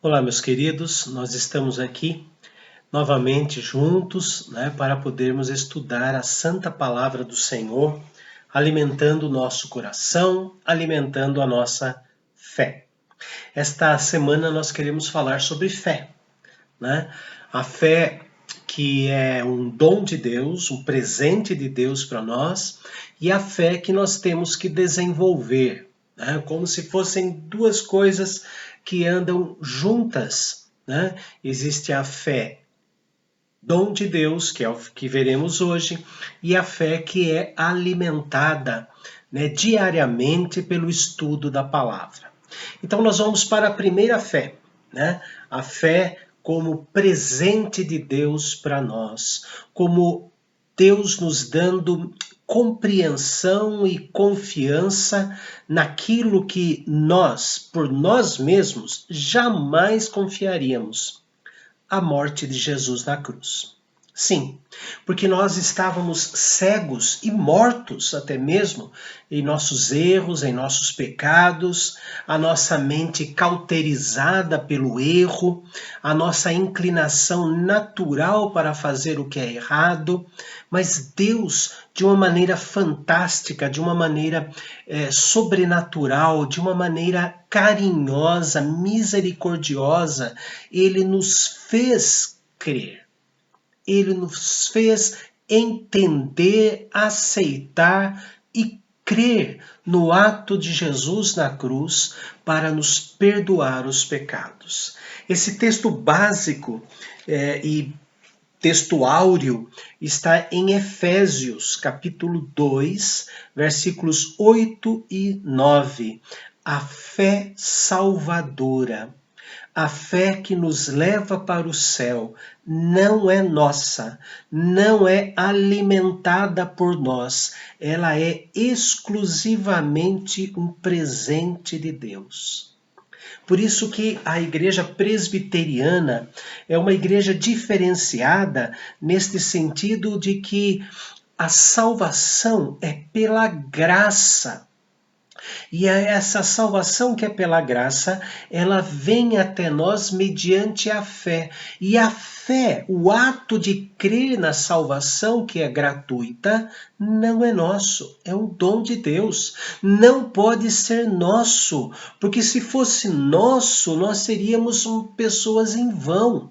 Olá, meus queridos, nós estamos aqui novamente juntos, para podermos estudar a Santa Palavra do Senhor, alimentando o nosso coração, alimentando a nossa fé. Esta semana nós queremos falar sobre fé, A fé que é um dom de Deus, um presente de Deus para nós, e a fé que nós temos que desenvolver, como se fossem duas coisas que andam juntas. Existe a fé, dom de Deus, que é o que veremos hoje, e a fé que é alimentada, diariamente pelo estudo da palavra. Então nós vamos para a primeira fé, a fé como presente de Deus para nós, como Deus nos dando compreensão e confiança naquilo que nós, por nós mesmos, jamais confiaríamos: a morte de Jesus na cruz. Sim, porque nós estávamos cegos e mortos até mesmo em nossos erros, em nossos pecados, a nossa mente cauterizada pelo erro, a nossa inclinação natural para fazer o que é errado, mas Deus, de uma maneira fantástica, de uma maneira sobrenatural, de uma maneira carinhosa, misericordiosa, Ele nos fez crer. Ele nos fez entender, aceitar e crer no ato de Jesus na cruz para nos perdoar os pecados. Esse texto básico e texto áureo está em Efésios, capítulo 2, versículos 8 e 9. A fé salvadora. A fé que nos leva para o céu não é nossa, não é alimentada por nós, ela é exclusivamente um presente de Deus. Por isso que a igreja presbiteriana é uma igreja diferenciada neste sentido de que a salvação é pela graça. E essa salvação que é pela graça, ela vem até nós mediante a fé. E a fé, o ato de crer na salvação que é gratuita, não é nosso, é um dom de Deus. Não pode ser nosso, porque se fosse nosso, nós seríamos pessoas em vão.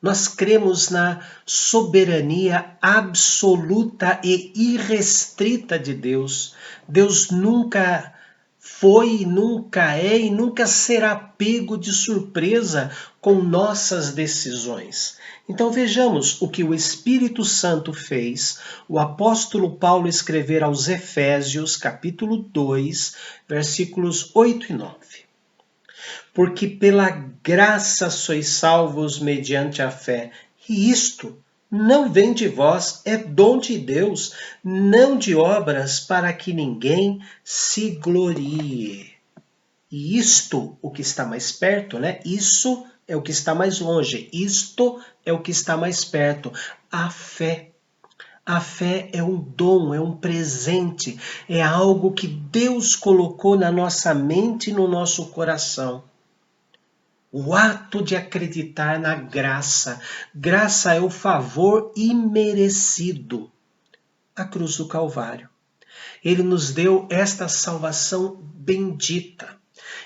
Nós cremos na soberania absoluta e irrestrita de Deus. Deus nunca foi, nunca é e nunca será pego de surpresa com nossas decisões. Então vejamos o que o Espírito Santo fez. O apóstolo Paulo escrever aos Efésios, capítulo 2, versículos 8 e 9. Porque pela graça sois salvos mediante a fé. E isto não vem de vós, é dom de Deus, não de obras, para que ninguém se glorie. E isto, o que está mais perto, Isso é o que está mais longe. Isto é o que está mais perto. A fé. A fé é um dom, é um presente, é algo que Deus colocou na nossa mente e no nosso coração. O ato de acreditar na graça. Graça é o favor imerecido. A cruz do Calvário. Ele nos deu esta salvação bendita.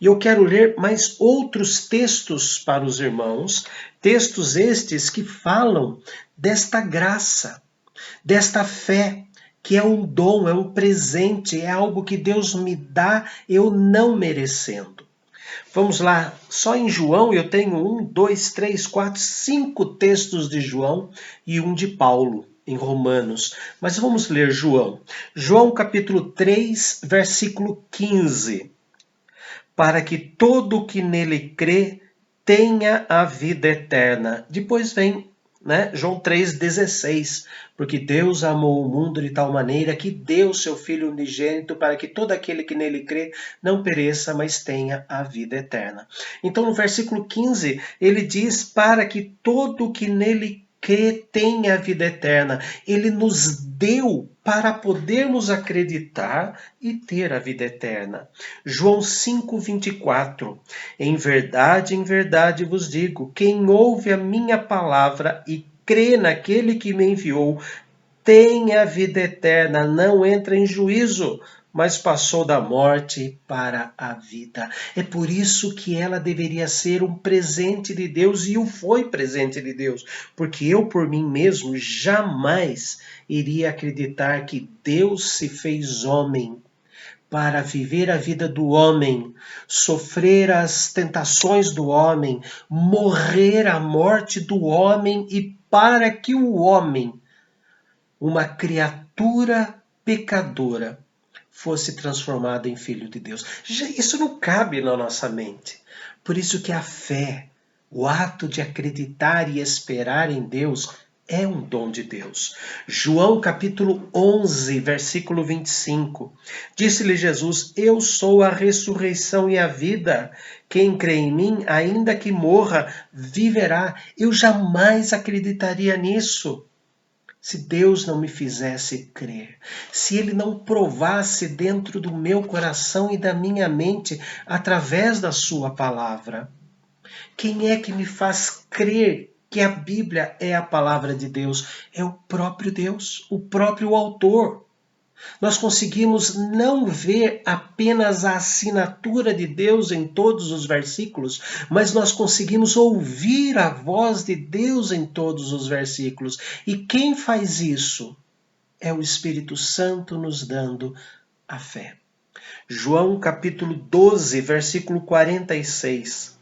E eu quero ler mais outros textos para os irmãos, textos estes que falam desta graça, desta fé, que é um dom, é um presente, é algo que Deus me dá eu não merecendo. Vamos lá, só em João eu tenho 5 textos de João e um de Paulo em Romanos. Mas vamos ler João. João capítulo 3, versículo 15. Para que todo que nele crê tenha a vida eterna. Depois vem João 3,16, porque Deus amou o mundo de tal maneira que deu seu Filho unigênito para que todo aquele que nele crê não pereça, mas tenha a vida eterna. Então no versículo 15 ele diz: para que todo que nele crê tem a vida eterna. Ele nos deu para podermos acreditar e ter a vida eterna. João 5:24. Em verdade vos digo, quem ouve a minha palavra e crê naquele que me enviou, tem a vida eterna, não entra em juízo, mas passou da morte para a vida. É por isso que ela deveria ser um presente de Deus, e o foi presente de Deus, porque eu por mim mesmo jamais iria acreditar que Deus se fez homem para viver a vida do homem, sofrer as tentações do homem, morrer a morte do homem, e para que o homem, uma criatura pecadora, fosse transformado em filho de Deus. Isso não cabe na nossa mente. Por isso que a fé, o ato de acreditar e esperar em Deus, é um dom de Deus. João capítulo 11, versículo 25. Disse-lhe Jesus, eu sou a ressurreição e a vida. Quem crê em mim, ainda que morra, viverá. Eu jamais acreditaria nisso se Deus não me fizesse crer, se Ele não provasse dentro do meu coração e da minha mente através da Sua palavra. Quem é que me faz crer que a Bíblia é a palavra de Deus? É o próprio Deus, o próprio autor. Nós conseguimos não ver apenas a assinatura de Deus em todos os versículos, mas nós conseguimos ouvir a voz de Deus em todos os versículos. E quem faz isso? É o Espírito Santo nos dando a fé. João capítulo 12, versículo 46.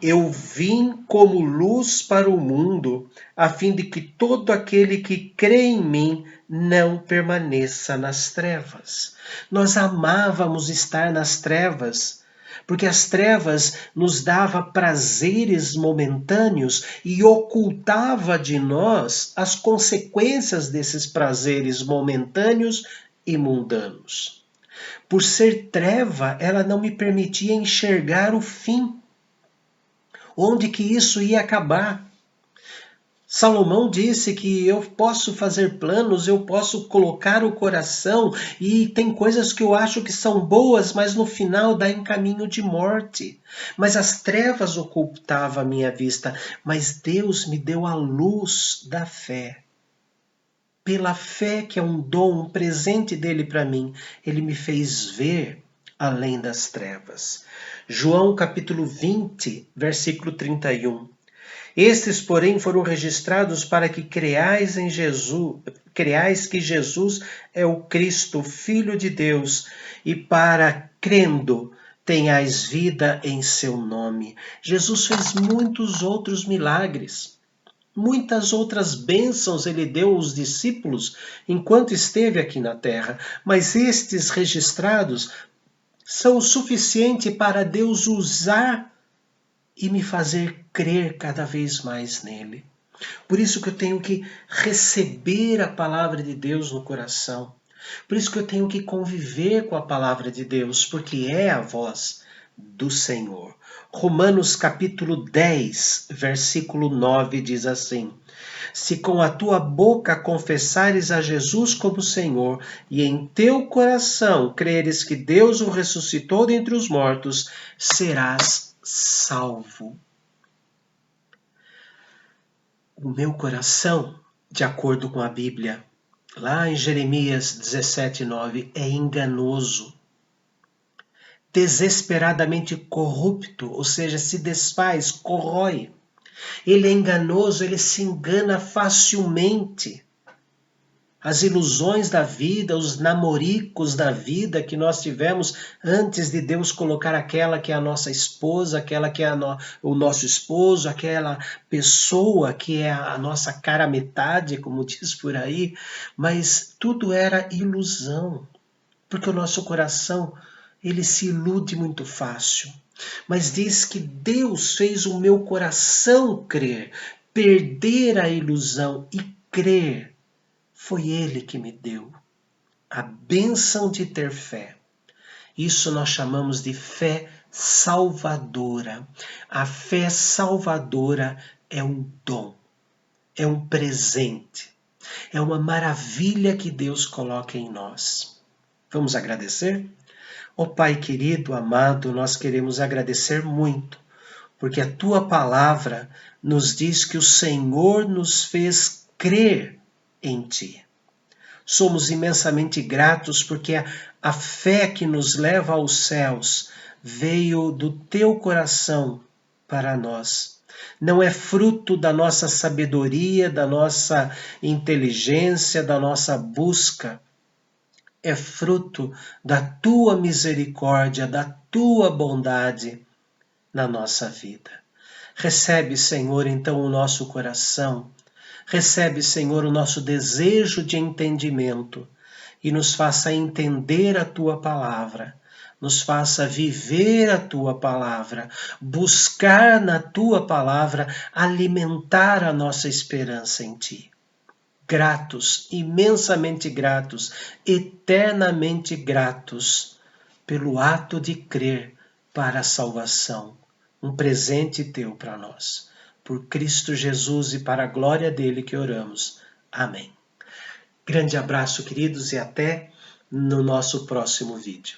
Eu vim como luz para o mundo, a fim de que todo aquele que crê em mim não permaneça nas trevas. Nós amávamos estar nas trevas, porque as trevas nos dava prazeres momentâneos e ocultava de nós as consequências desses prazeres momentâneos e mundanos. Por ser treva, ela não me permitia enxergar o fim. Onde que isso ia acabar? Salomão disse que eu posso fazer planos, eu posso colocar o coração, e tem coisas que eu acho que são boas, mas no final dá em caminho de morte. Mas as trevas ocultavam a minha vista, mas Deus me deu a luz da fé. Pela fé, que é um dom, um presente dele para mim, ele me fez ver além das trevas. João capítulo 20, versículo 31. Estes, porém, foram registrados para que creais em Jesus, creais que Jesus é o Cristo, Filho de Deus, e para, crendo, tenhais vida em seu nome. Jesus fez muitos outros milagres. Muitas outras bênçãos ele deu aos discípulos enquanto esteve aqui na terra, mas estes registrados são o suficiente para Deus usar e me fazer crer cada vez mais nele. Por isso que eu tenho que receber a palavra de Deus no coração. Por isso que eu tenho que conviver com a palavra de Deus, porque é a voz do Senhor. Romanos capítulo 10, versículo 9 diz assim: se com a tua boca confessares a Jesus como Senhor e em teu coração creres que Deus o ressuscitou dentre os mortos, serás salvo. O meu coração, de acordo com a Bíblia, lá em Jeremias 17:9, é enganoso, desesperadamente corrupto, ou seja, se desfaz, corrói. Ele é enganoso, ele se engana facilmente. As ilusões da vida, os namoricos da vida que nós tivemos antes de Deus colocar aquela que é a nossa esposa, aquela que é o nosso esposo, aquela pessoa que é a nossa cara metade, como diz por aí, mas tudo era ilusão, porque o nosso coração, ele se ilude muito fácil. Mas diz que Deus fez o meu coração crer, perder a ilusão e crer. Foi Ele que me deu a bênção de ter fé. Isso nós chamamos de fé salvadora. A fé salvadora é um dom. é um presente, é uma maravilha que Deus coloca em nós. Vamos agradecer? Ó Pai querido, amado, nós queremos agradecer muito, porque a Tua palavra nos diz que o Senhor nos fez crer em Ti. Somos imensamente gratos porque a fé que nos leva aos céus veio do Teu coração para nós. Não é fruto da nossa sabedoria, da nossa inteligência, da nossa busca. É fruto da Tua misericórdia, da Tua bondade na nossa vida. Recebe, Senhor, então o nosso coração. Recebe, Senhor, o nosso desejo de entendimento e nos faça entender a Tua palavra, nos faça viver a Tua palavra, buscar na Tua palavra, alimentar a nossa esperança em Ti. Gratos, imensamente gratos, eternamente gratos pelo ato de crer para a salvação, um presente Teu para nós. Por Cristo Jesus e para a glória dele que oramos. Amém. Grande abraço, queridos, e até no nosso próximo vídeo.